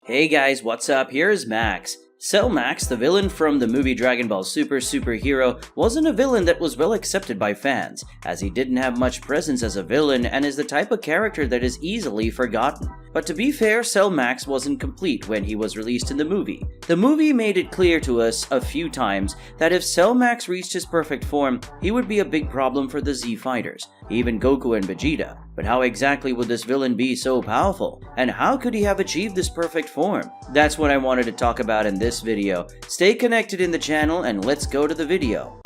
Hey guys, what's up? Here's Max. Cell Max, the villain from the movie Dragon Ball Superhero, wasn't a villain that was well accepted by fans, as he didn't have much presence as a villain and is the type of character that is easily forgotten. But to be fair, Cell Max wasn't complete when he was released in the movie. The movie made it clear to us a few times that if Cell Max reached his perfect form, he would be a big problem for the Z fighters, even Goku and Vegeta. But how exactly would this villain be so powerful? And how could he have achieved this perfect form? That's what I wanted to talk about in this video. Stay connected in the channel and let's go to the video.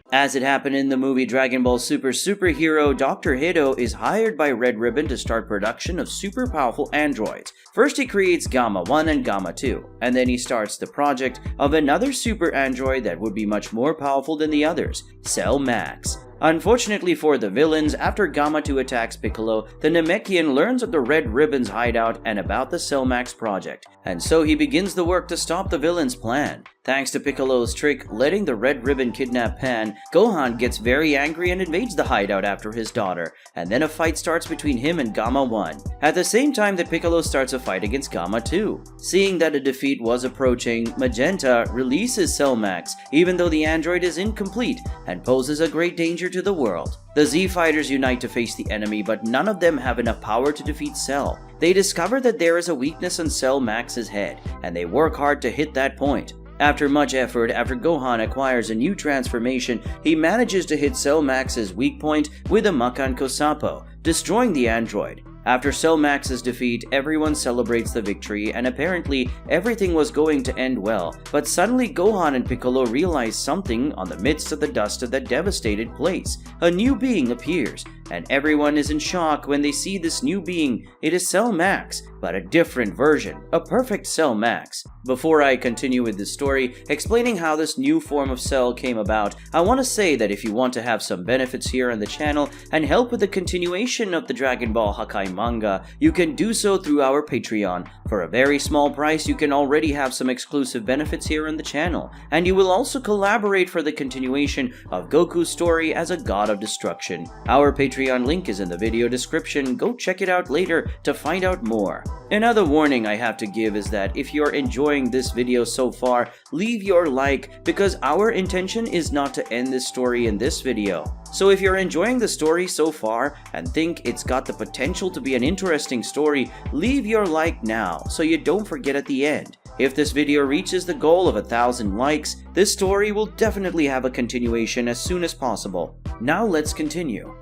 As it happened in the movie Dragon Ball Superhero, Dr. Hedo is hired by Red Ribbon to start production of super powerful androids. First he creates Gamma 1 and Gamma 2, and then he starts the project of another super android that would be much more powerful than the others, Cell Max. Unfortunately for the villains, after Gamma 2 attacks Piccolo, the Namekian learns of the Red Ribbon's hideout and about the Cell Max project, and so he begins the work to stop the villain's plan. Thanks to Piccolo's trick letting the Red Ribbon kidnap Pan, Gohan gets very angry and invades the hideout after his daughter, and then a fight starts between him and Gamma 1, at the same time that Piccolo starts a fight against Gamma 2. Seeing that a defeat was approaching, Magenta releases Cell Max, even though the android is incomplete and poses a great danger to the world. The Z fighters unite to face the enemy, but none of them have enough power to defeat Cell. They discover that there is a weakness in Cell Max's head, and they work hard to hit that point. After much effort, after Gohan acquires a new transformation, he manages to hit Cell Max's weak point with a Makan Kosapo, destroying the android. After Cell Max's defeat, everyone celebrates the victory and apparently everything was going to end well, but suddenly Gohan and Piccolo realize something on the midst of the dust of that devastated place. A new being appears, and everyone is in shock when they see this new being. It is Cell Max, but a different version, a perfect Cell Max. Before I continue with this story, explaining how this new form of Cell came about, I want to say that if you want to have some benefits here on the channel and help with the continuation of the Dragon Ball Hakai manga, you can do so through our Patreon. For a very small price, you can already have some exclusive benefits here on the channel, and you will also collaborate for the continuation of Goku's story as a god of destruction. Our Patreon link is in the video description. Go check it out later to find out more. Another warning I have to give is that if you're enjoying this video so far, leave your like, because our intention is not to end this story in this video. So if you're enjoying the story so far and think it's got the potential to be an interesting story, leave your like now so you don't forget at the end. If this video reaches the goal of 1,000 likes, this story will definitely have a continuation as soon as possible. Now let's continue.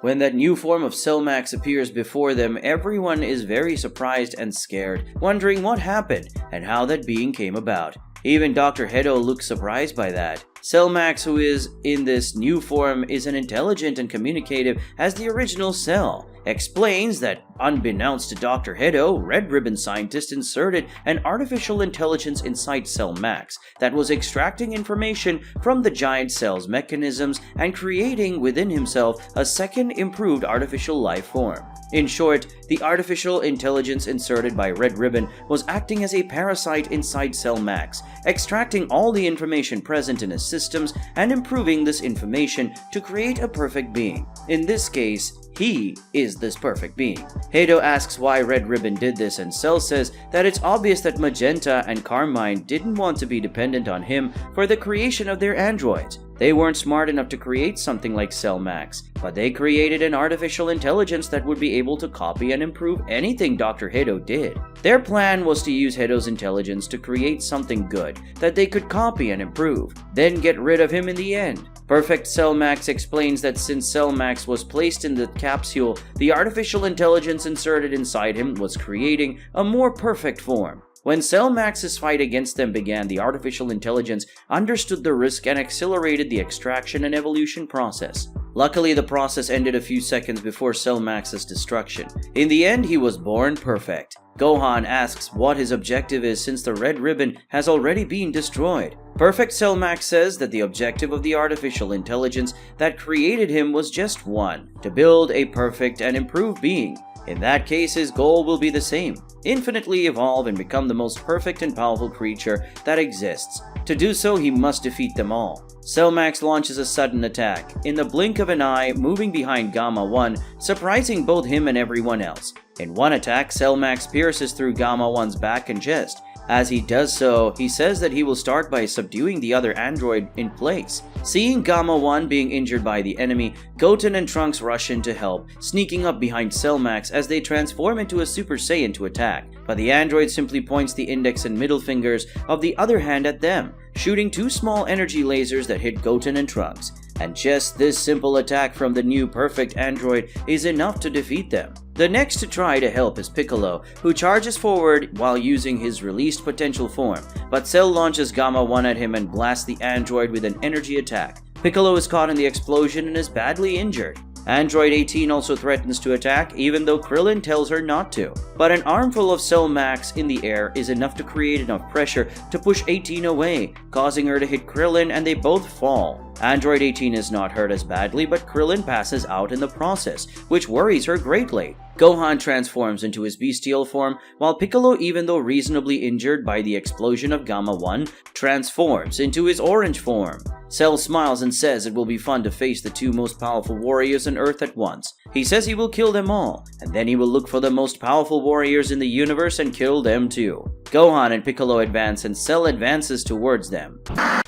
When that new form of Cell Max appears before them, everyone is very surprised and scared, wondering what happened and how that being came about. Even Dr. Hedo looks surprised by that. Cell Max, who is in this new form, is as intelligent and communicative as the original Cell. Explains that, unbeknownst to Dr. Hedo, Red Ribbon scientists inserted an artificial intelligence inside Cell Max that was extracting information from the giant cell's mechanisms and creating within himself a second improved artificial life form. In short, the artificial intelligence inserted by Red Ribbon was acting as a parasite inside Cell Max, extracting all the information present in his systems and improving this information to create a perfect being. In this case, he is this perfect being. Hedo asks why Red Ribbon did this, and Cell says that it's obvious that Magenta and Carmine didn't want to be dependent on him for the creation of their androids. They weren't smart enough to create something like Cell Max, but they created an artificial intelligence that would be able to copy and improve anything Dr. Hedo did. Their plan was to use Hedo's intelligence to create something good that they could copy and improve, then get rid of him in the end. Perfect Cell Max explains that since Cell Max was placed in the capsule, the artificial intelligence inserted inside him was creating a more perfect form. When Cell Max's fight against them began, the artificial intelligence understood the risk and accelerated the extraction and evolution process. Luckily, the process ended a few seconds before Cell Max's destruction. In the end, he was born perfect. Gohan asks what his objective is since the Red Ribbon has already been destroyed. Perfect Cell Max says that the objective of the artificial intelligence that created him was just one: to build a perfect and improved being. In that case, his goal will be the same: infinitely evolve and become the most perfect and powerful creature that exists. To do so, he must defeat them all. Cell Max launches a sudden attack, in the blink of an eye, moving behind Gamma 1, surprising both him and everyone else. In one attack, Cell Max pierces through Gamma 1's back and chest. As he does so, he says that he will start by subduing the other android in place. Seeing Gamma 1 being injured by the enemy, Goten and Trunks rush in to help, sneaking up behind Cell Max as they transform into a Super Saiyan to attack. But the android simply points the index and middle fingers of the other hand at them, shooting two small energy lasers that hit Goten and Trunks. And just this simple attack from the new perfect android is enough to defeat them. The next to try to help is Piccolo, who charges forward while using his released potential form, but Cell launches Gamma 1 at him and blasts the android with an energy attack. Piccolo is caught in the explosion and is badly injured. Android 18 also threatens to attack, even though Krillin tells her not to. But an armful of Cell Max in the air is enough to create enough pressure to push 18 away, causing her to hit Krillin and they both fall. Android 18 is not hurt as badly, but Krillin passes out in the process, which worries her greatly. Gohan transforms into his bestial form, while Piccolo, even though reasonably injured by the explosion of Gamma 1, transforms into his orange form. Cell smiles and says it will be fun to face the two most powerful warriors on Earth at once. He says he will kill them all, and then he will look for the most powerful warriors in the universe and kill them too. Gohan and Piccolo advance and Cell advances towards them.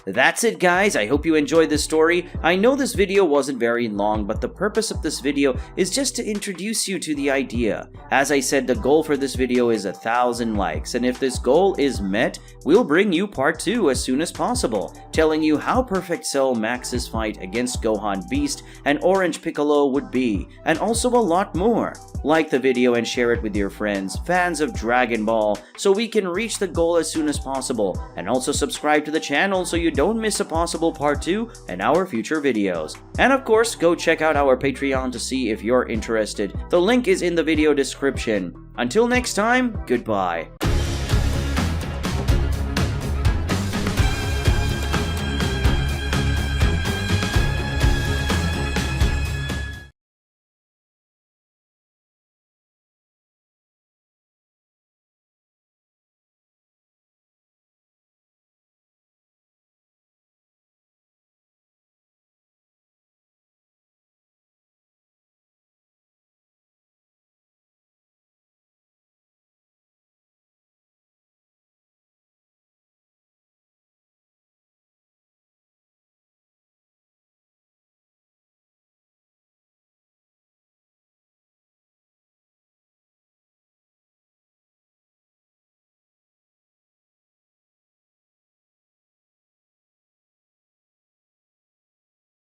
That's it, guys. I hope you enjoyed this story. I know this video wasn't very long, but the purpose of this video is just to introduce you to the idea. As I said, the goal for this video is 1,000 likes, and if this goal is met, we'll bring you part 2 as soon as possible, telling you how perfect Cell Max's fight against Gohan Beast and Orange Piccolo would be, and also a lot more. Like the video and share it with your friends, fans of Dragon Ball, so we can reach the goal as soon as possible, and also subscribe to the channel so you don't miss a possible part 2 and our future videos. And of course, go check out our Patreon to see if you're interested. The link is in the video description. Until next time, goodbye.